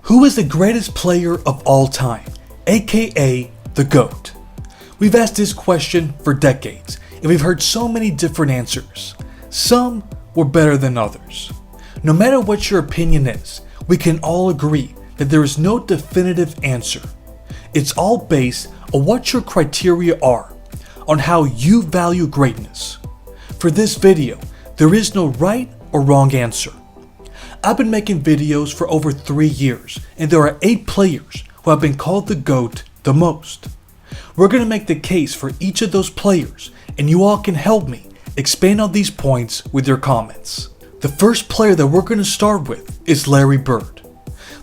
Who is the greatest player of all time, aka the GOAT? We've asked this question for decades, and we've heard so many different answers. Some were better than others. No matter what your opinion is, we can all agree that there is no definitive answer. It's all based on what your criteria are, on how you value greatness. For this video, there is no right or wrong answer. I've been making videos for over 3 years, and there are 8 players who have been called the GOAT the most. We're going to make the case for each of those players, and you all can help me expand on these points with your comments. The first player that we're going to start with is Larry Bird.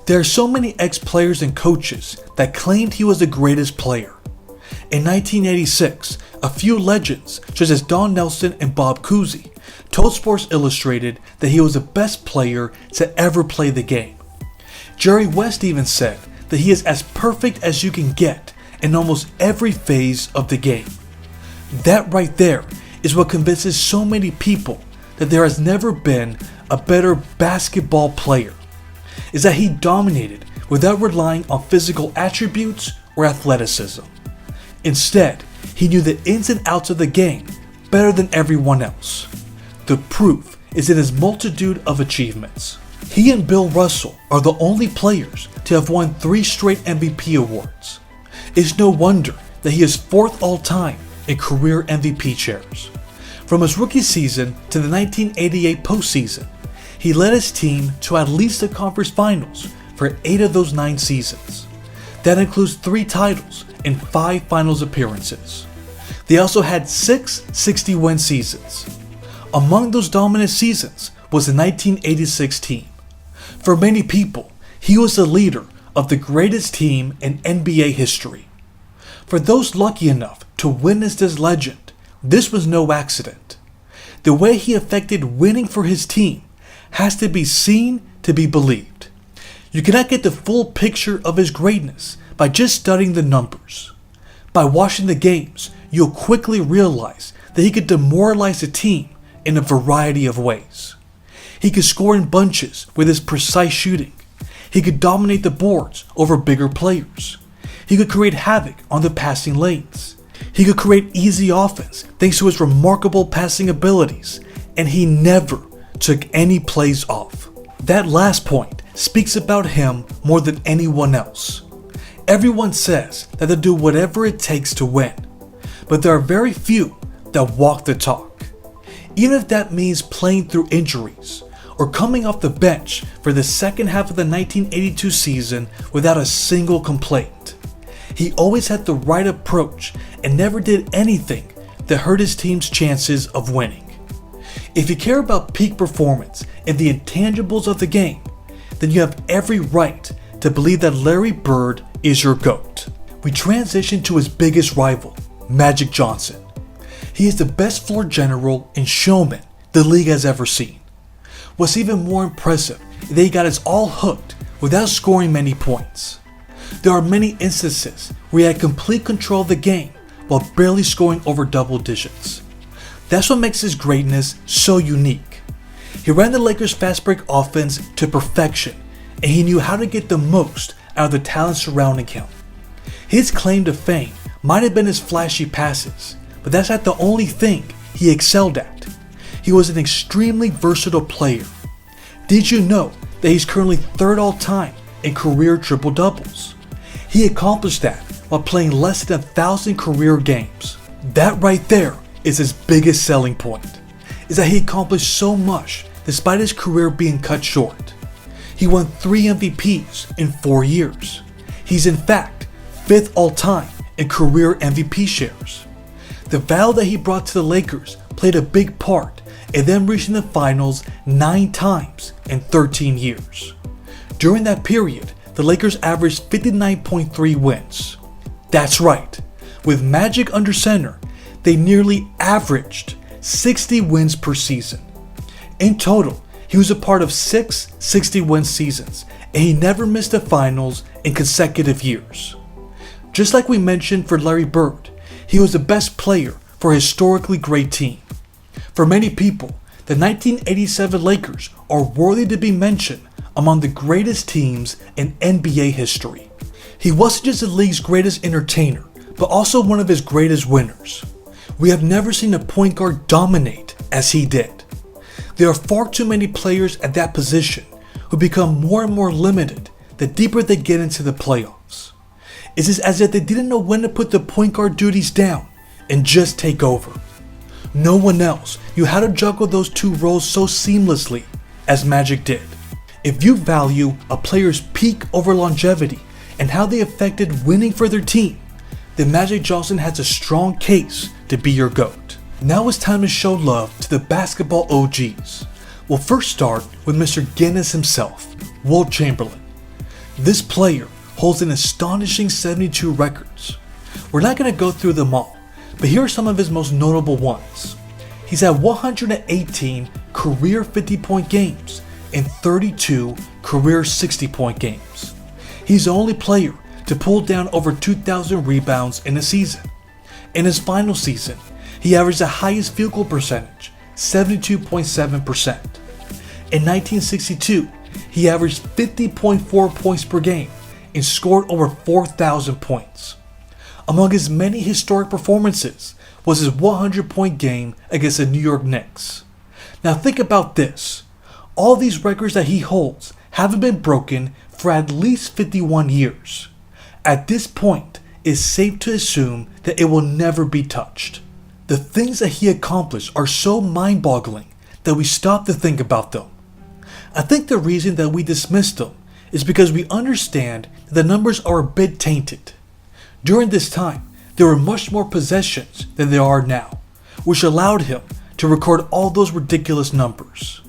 There are so many ex-players and coaches that claimed he was the greatest player. In 1986, a few legends such as Don Nelson and Bob Cousy told Sports Illustrated that he was the best player to ever play the game. Jerry West even said that he is as perfect as you can get in almost every phase of the game. That right there is what convinces so many people that there has never been a better basketball player, is that he dominated without relying on physical attributes or athleticism. Instead, he knew the ins and outs of the game better than everyone else. The proof is in his multitude of achievements. He and Bill Russell are the only players to have won 3 straight MVP awards. It's no wonder that he is 4th all time in career MVP chairs. From his rookie season to the 1988 postseason, he led his team to at least the conference finals for 8 of those 9 seasons. That includes 3 titles and 5 finals appearances. They also had 6 60-win seasons. Among those dominant seasons was the 1986 team. For many people, he was the leader of the greatest team in NBA history. For those lucky enough to witness this legend, this was no accident. The way he affected winning for his team has to be seen to be believed. You cannot get the full picture of his greatness by just studying the numbers. By watching the games, you'll quickly realize that he could demoralize a team in a variety of ways. He could score in bunches with his precise shooting. He could dominate the boards over bigger players. He could create havoc on the passing lanes. He could create easy offense thanks to his remarkable passing abilities, and he never took any plays off. That last point speaks about him more than anyone else. Everyone says that they'll do whatever it takes to win, but there are very few that walk the talk. Even if that means playing through injuries or coming off the bench for the second half of the 1982 season without a single complaint. He always had the right approach and never did anything that hurt his team's chances of winning. If you care about peak performance and the intangibles of the game, then you have every right to believe that Larry Bird is your GOAT. We transition to his biggest rival, Magic Johnson. He is the best floor general and showman the league has ever seen. What's even more impressive is that he got us all hooked without scoring many points. There are many instances where he had complete control of the game while barely scoring over double digits. That's what makes his greatness so unique. He ran the Lakers' fast break offense to perfection, and he knew how to get the most out of the talent surrounding him. His claim to fame might have been his flashy passes, but that's not the only thing he excelled at. He was an extremely versatile player. Did you know that he's currently 3rd all time in career triple-doubles? He accomplished that while playing less than 1,000 career games. That right there is his biggest selling point, is that he accomplished so much despite his career being cut short. He won 3 MVPs in 4 years. He's in fact 5th all time in career MVP shares. The value that he brought to the Lakers played a big part in them reaching the finals 9 times in 13 years. During that period, the Lakers averaged 59.3 wins. That's right, with Magic under center, they nearly averaged 60 wins per season. In total, he was a part of 6 60-win seasons, and he never missed the finals in consecutive years. Just like we mentioned for Larry Bird, he was the best player for a historically great team. For many people, the 1987 Lakers are worthy to be mentioned among the greatest teams in NBA history. He wasn't just the league's greatest entertainer, but also one of his greatest winners. We have never seen a point guard dominate as he did. There are far too many players at that position who become more and more limited the deeper they get into the playoffs. It's as if they didn't know when to put the point guard duties down and just take over. No one else knew how to juggle those two roles so seamlessly as Magic did. If you value a player's peak over longevity and how they affected winning for their team, then Magic Johnson has a strong case to be your GOAT. Now it's time to show love to the basketball OGs. We'll first start with Mr. Guinness himself, Wilt Chamberlain. This player holds an astonishing 72 records. We're not going to go through them all, but here are some of his most notable ones. He's had 118 career 50-point games and 32 career 60-point games. He's the only player to pull down over 2,000 rebounds in a season. In his final season, he averaged the highest field goal percentage, 72.7%. In 1962, he averaged 50.4 points per game and scored over 4,000 points. Among his many historic performances was his 100-point game against the New York Knicks. Now think about this. All these records that he holds haven't been broken for at least 51 years. At this point, it's safe to assume that it will never be touched. The things that he accomplished are so mind-boggling that we stop to think about them. I think the reason that we dismiss them is because we understand that the numbers are a bit tainted. During this time, there were much more possessions than there are now, which allowed him to record all those ridiculous numbers.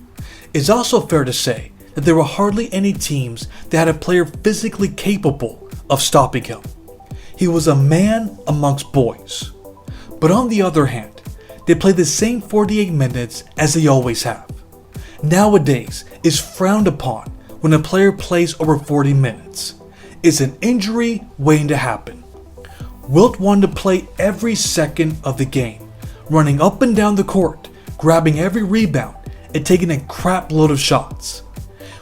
It's also fair to say that there were hardly any teams that had a player physically capable of stopping him. He was a man amongst boys. But on the other hand, they played the same 48 minutes as they always have. Nowadays, it's frowned upon when a player plays over 40 minutes. It's an injury waiting to happen. Wilt wanted to play every second of the game, running up and down the court, grabbing every rebound, and taking a crap load of shots.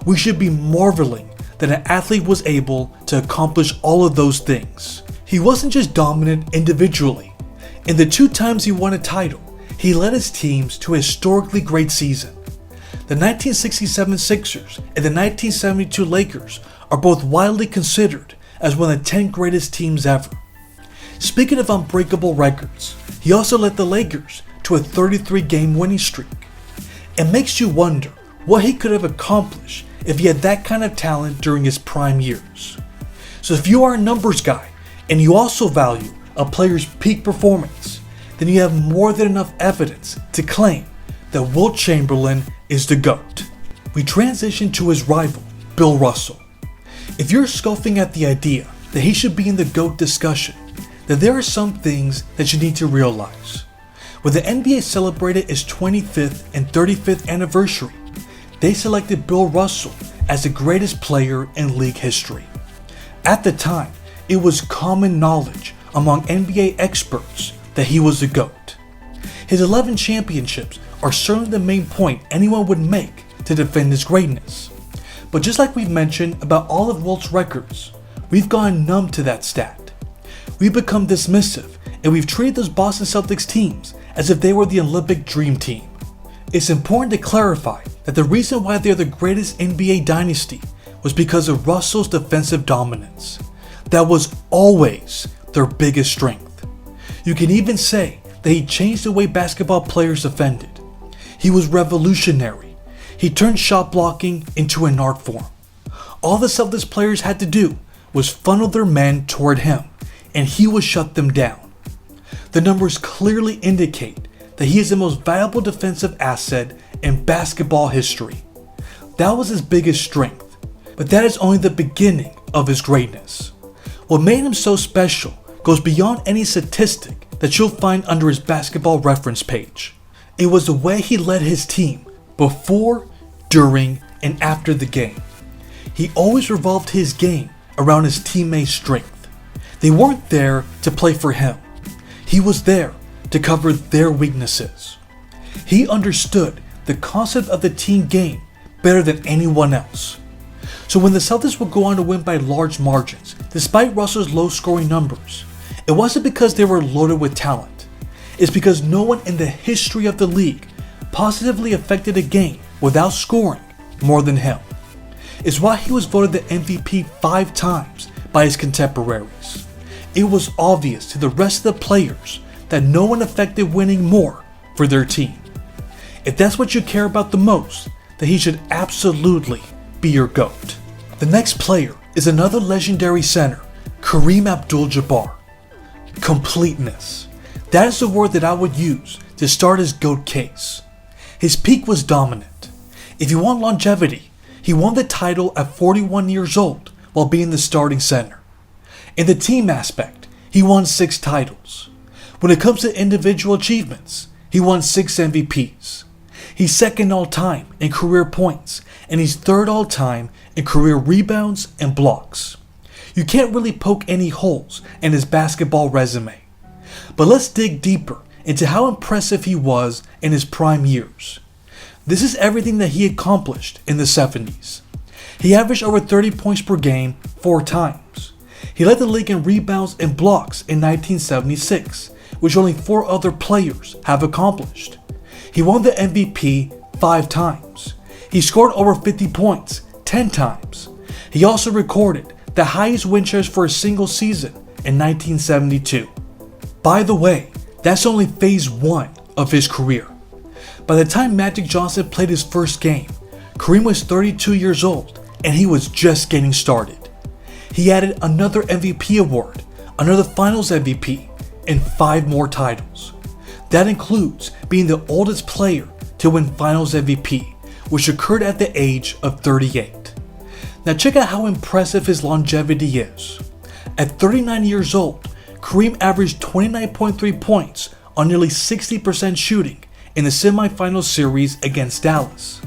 We should be marveling that an athlete was able to accomplish all of those things. He wasn't just dominant individually. In the 2 times he won a title, he led his teams to a historically great season. The 1967 Sixers and the 1972 Lakers are both widely considered as one of the 10 greatest teams ever. Speaking of unbreakable records, he also led the Lakers to a 33-game winning streak. It makes you wonder what he could have accomplished if he had that kind of talent during his prime years. So if you are a numbers guy and you also value a player's peak performance, then you have more than enough evidence to claim that Wilt Chamberlain is the GOAT. We transition to his rival, Bill Russell. If you're scoffing at the idea that he should be in the GOAT discussion, then there are some things that you need to realize. When the NBA celebrated its 25th and 35th anniversary, they selected Bill Russell as the greatest player in league history. At the time, it was common knowledge among NBA experts that he was the GOAT. His 11 championships are certainly the main point anyone would make to defend his greatness. But just like we've mentioned about all of Wilt's records, we've gone numb to that stat. We've become dismissive, and we've treated those Boston Celtics teams as if they were the Olympic Dream Team. It's important to clarify that the reason why they're the greatest NBA dynasty was because of Russell's defensive dominance. That was always their biggest strength. You can even say that he changed the way basketball players defended. He was revolutionary. He turned shot blocking into an art form. All the Celtics players had to do was funnel their men toward him, and he would shut them down. The numbers clearly indicate that he is the most valuable defensive asset in basketball history. That was his biggest strength, but that is only the beginning of his greatness. What made him so special goes beyond any statistic that you'll find under his basketball reference page. It was the way he led his team before, during, and after the game. He always revolved his game around his teammates' strength. They weren't there to play for him. He was there to cover their weaknesses. He understood the concept of the team game better than anyone else. So when the Celtics would go on to win by large margins, despite Russell's low scoring numbers, it wasn't because they were loaded with talent. It's because no one in the history of the league positively affected a game without scoring more than him. It's why he was voted the MVP 5 times by his contemporaries. It was obvious to the rest of the players that no one affected winning more for their team. If that's what you care about the most, then he should absolutely be your GOAT. The next player is another legendary center, Kareem Abdul-Jabbar. Completeness. That is the word that I would use to start his GOAT case. His peak was dominant. If you want longevity, he won the title at 41 years old while being the starting center. In the team aspect, he won 6 titles. When it comes to individual achievements, he won 6 MVPs. He's second all time in career points, and he's third all time in career rebounds and blocks. You can't really poke any holes in his basketball resume. But let's dig deeper into how impressive he was in his prime years. This is everything that he accomplished in the 70s. He averaged over 30 points per game 4 times. He led the league in rebounds and blocks in 1976, which only 4 other players have accomplished. He won the MVP 5 times. He scored over 50 points 10 times. He also recorded the highest win shares for a single season in 1972. By the way, that's only phase 1 of his career. By the time Magic Johnson played his first game, Kareem was 32 years old and he was just getting started. He added another MVP award, another Finals MVP, and 5 more titles. That includes being the oldest player to win Finals MVP, which occurred at the age of 38. Now check out how impressive his longevity is. At 39 years old, Kareem averaged 29.3 points on nearly 60% shooting in the semifinal series against Dallas.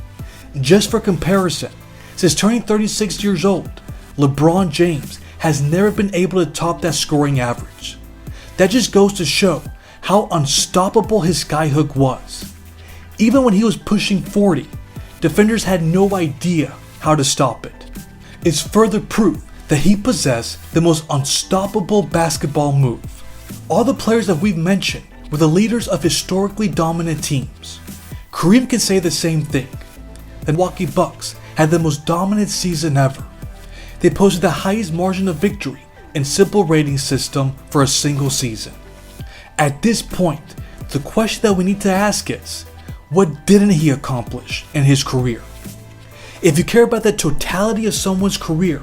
Just for comparison, since turning 36 years old, LeBron James has never been able to top that scoring average. That just goes to show how unstoppable his skyhook was. Even when he was pushing 40, defenders had no idea how to stop it. It's further proof that he possessed the most unstoppable basketball move. All the players that we've mentioned were the leaders of historically dominant teams. Kareem can say the same thing. The Milwaukee Bucks had the most dominant season ever. They posted the highest margin of victory in simple rating system for a single season. At this point, the question that we need to ask is, what didn't he accomplish in his career? If you care about the totality of someone's career,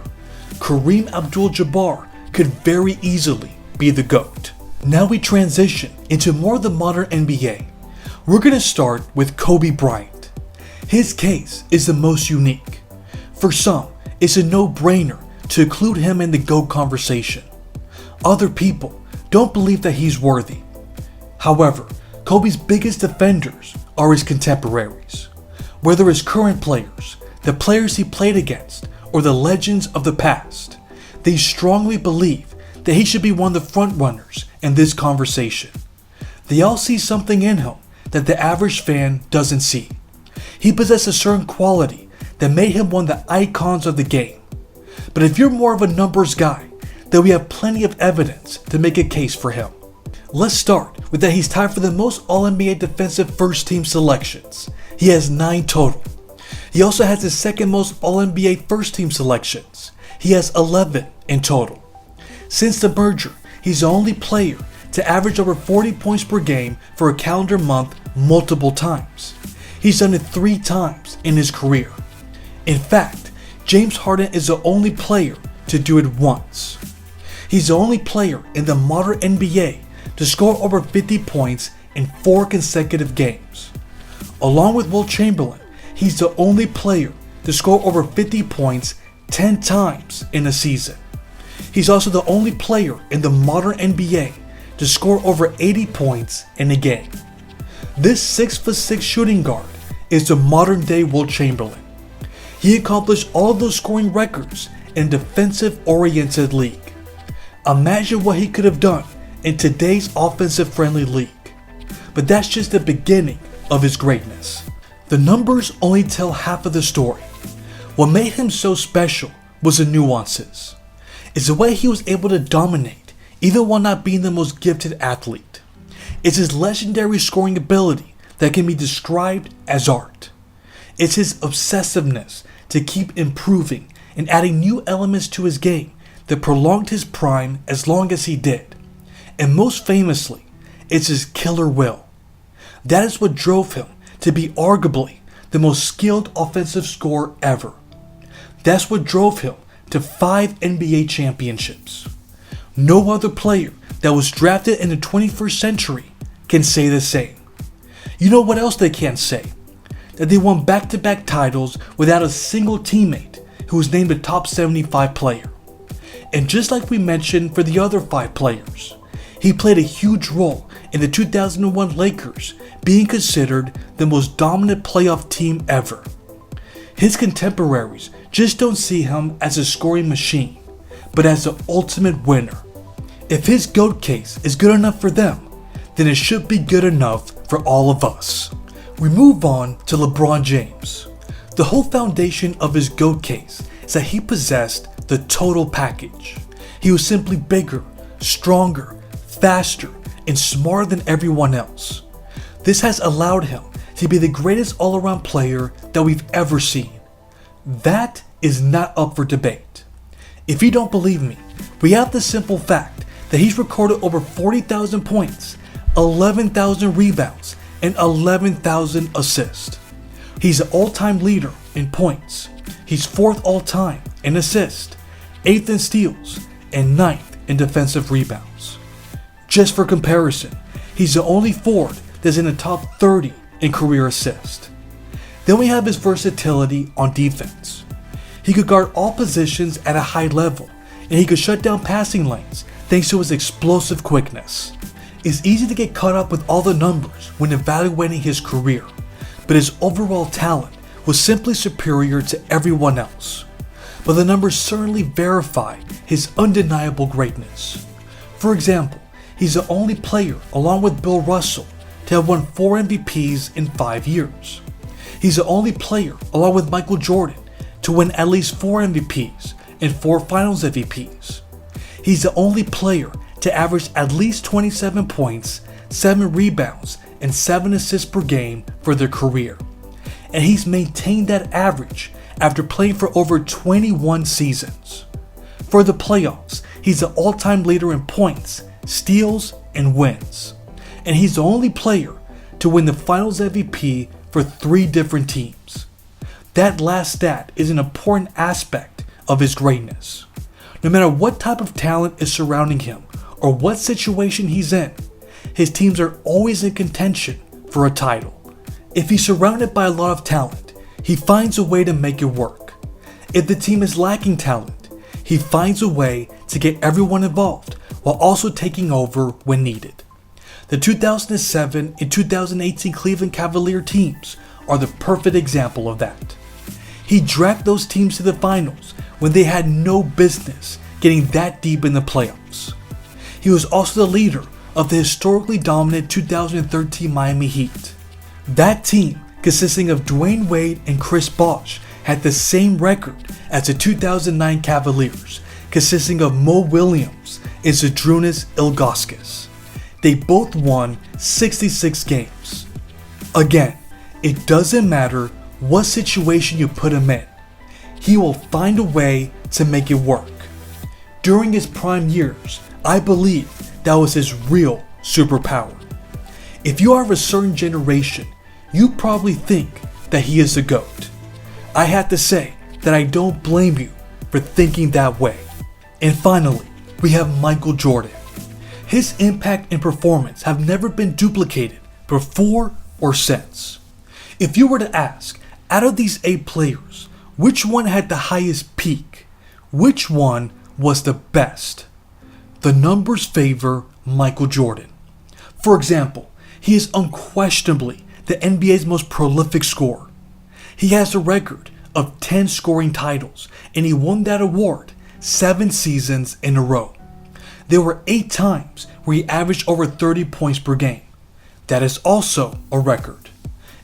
Kareem Abdul-Jabbar could very easily be the GOAT. Now we transition into more of the modern NBA. We're going to start with Kobe Bryant. His case is the most unique. For some, it's a no-brainer to include him in the GOAT conversation. Other people don't believe that he's worthy. However, Kobe's biggest defenders are his contemporaries. Whether his current players, the players he played against, or the legends of the past, they strongly believe that he should be one of the front runners in this conversation. They all see something in him that the average fan doesn't see. He possessed a certain quality that made him one of the icons of the game. But if you're more of a numbers guy, then we have plenty of evidence to make a case for him. Let's start with that he's tied for the most All-NBA defensive first team selections. He has 9 total. He also has the second most All-NBA first team selections. He has 11 in total. Since the merger, he's the only player to average over 40 points per game for a calendar month multiple times. He's done it 3 times in his career. In fact, James Harden is the only player to do it once. He's the only player in the modern NBA to score over 50 points in 4 consecutive games. Along with Wilt Chamberlain, he's the only player to score over 50 points 10 times in a season. He's also the only player in the modern NBA to score over 80 points in a game. This 6'6" shooting guard is the modern day Wilt Chamberlain. He accomplished all of those scoring records in a defensive-oriented league. Imagine what he could have done in today's offensive-friendly league. But that's just the beginning of his greatness. The numbers only tell half of the story. What made him so special was the nuances. It's the way he was able to dominate even while not being the most gifted athlete. It's his legendary scoring ability that can be described as art. It's his obsessiveness to keep improving and adding new elements to his game that prolonged his prime as long as he did. And most famously, it's his killer will. That is what drove him to be arguably the most skilled offensive scorer ever. That's what drove him to 5 NBA championships. No other player that was drafted in the 21st century can say the same. You know what else they can't say? That they won back-to-back titles without a single teammate who was named a top 75 player. And just like we mentioned for the other 5 players, he played a huge role in the 2001 Lakers being considered the most dominant playoff team ever. His contemporaries just don't see him as a scoring machine, but as the ultimate winner. If his GOAT case is good enough for them, then it should be good enough for all of us. We move on to LeBron James. The whole foundation of his GOAT case is that he possessed the total package. He was simply bigger, stronger, faster, and smarter than everyone else. This has allowed him to be the greatest all-around player that we've ever seen. That is not up for debate. If you don't believe me, we have the simple fact that he's recorded over 40,000 points, 11,000 rebounds, and 11,000 assists. He's the all-time leader in points. He's 4th all-time in assists, 8th in steals, and 9th in defensive rebounds. Just for comparison, he's the only forward that's in the top 30 in career assists. Then we have his versatility on defense. He could guard all positions at a high level, and he could shut down passing lanes thanks to his explosive quickness. It's easy to get caught up with all the numbers when evaluating his career, but his overall talent was simply superior to everyone else. But the numbers certainly verify his undeniable greatness. For example, he's the only player, along with Bill Russell, to have won 4 MVPs in 5 years. He's the only player, along with Michael Jordan, to win at least 4 MVPs and 4 Finals MVPs. He's the only player to average at least 27 points, 7 rebounds, and 7 assists per game for their career. And he's maintained that average after playing for over 21 seasons. For the playoffs, he's the all-time leader in points, steals, and wins. And he's the only player to win the Finals MVP for 3 different teams. That last stat is an important aspect of his greatness. No matter what type of talent is surrounding him or what situation he's in, his teams are always in contention for a title. If he's surrounded by a lot of talent, he finds a way to make it work. If the team is lacking talent, he finds a way to get everyone involved while also taking over when needed. The 2007 and 2018 Cleveland Cavalier teams are the perfect example of that. He dragged those teams to the finals when they had no business getting that deep in the playoffs. He was also the leader of the historically dominant 2013 Miami Heat. That team, consisting of Dwayne Wade and Chris Bosh, had the same record as the 2009 Cavaliers, consisting of Mo Williams and Zydrunas Ilgauskas. They both won 66 games. Again, it doesn't matter what situation you put him in. He will find a way to make it work. During his prime years, I believe that was his real superpower. If you are of a certain generation, you probably think that he is the GOAT. I have to say that I don't blame you for thinking that way. And finally, we have Michael Jordan. His impact and performance have never been duplicated before or since. If you were to ask, out of these 8 players, which one had the highest peak? Which one was the best? The numbers favor Michael Jordan. For example, he is unquestionably the NBA's most prolific scorer. He has a record of 10 scoring titles, and he won that award 7 seasons in a row. There were 8 times where he averaged over 30 points per game. That is also a record.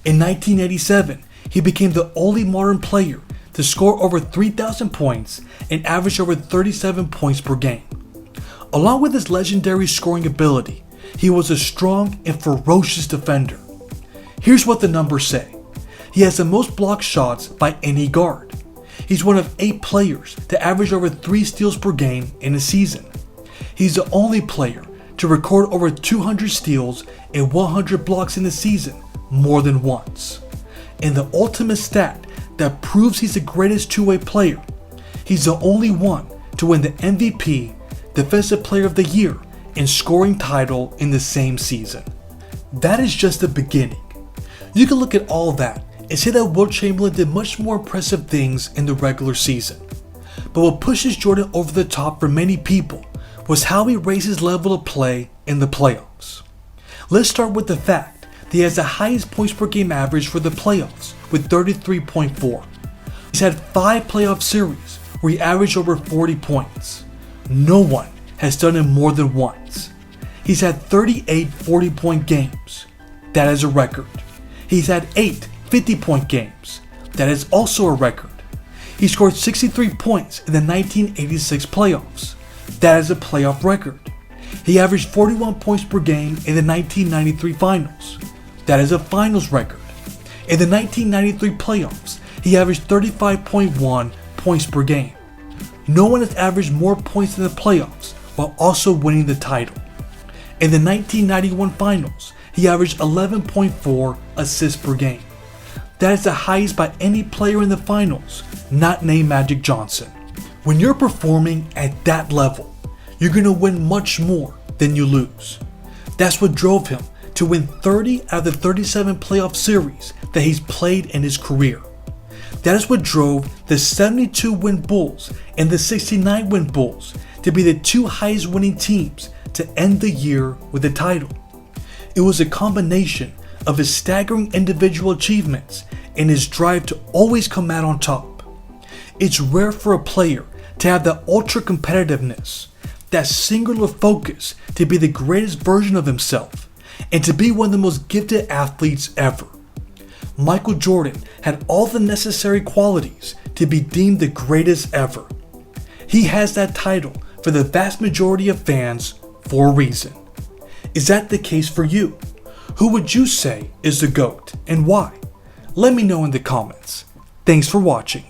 In 1987, he became the only modern player to score over 3,000 points and average over 37 points per game. Along with his legendary scoring ability, he was a strong and ferocious defender. Here's what the numbers say. He has the most blocked shots by any guard. He's one of 8 players to average over 3 steals per game in a season. He's the only player to record over 200 steals and 100 blocks in a season more than once. And the ultimate stat that proves he's the greatest two-way player, he's the only one to win the MVP, Defensive Player of the Year, and scoring title in the same season. That is just the beginning. You can look at all that and say that Wilt Chamberlain did much more impressive things in the regular season. But what pushes Jordan over the top for many people was how he raised his level of play in the playoffs. Let's start with the fact that he has the highest points per game average for the playoffs with 33.4. He's had 5 playoff series where he averaged over 40 points. No one has done it more than once. He's had 38 40-point games. That is a record. He's had 8 50-point games. That is also a record. He scored 63 points in the 1986 playoffs. That is a playoff record. He averaged 41 points per game in the 1993 finals. That is a finals record. In the 1993 playoffs, he averaged 35.1 points per game. No one has averaged more points in the playoffs while also winning the title. In the 1991 finals, he averaged 11.4 assists per game. That is the highest by any player in the finals, not named Magic Johnson. When you're performing at that level, you're going to win much more than you lose. That's what drove him to win 30 out of the 37 playoff series that he's played in his career. That is what drove the 72-win Bulls and the 69-win Bulls to be the 2 highest winning teams to end the year with a title. It was a combination of his staggering individual achievements and his drive to always come out on top. It's rare for a player to have that ultra competitiveness, that singular focus to be the greatest version of himself, and to be one of the most gifted athletes ever. Michael Jordan had all the necessary qualities to be deemed the greatest ever. He has that title for the vast majority of fans for a reason. Is that the case for you? Who would you say is the GOAT and why? Let me know in the comments. Thanks for watching.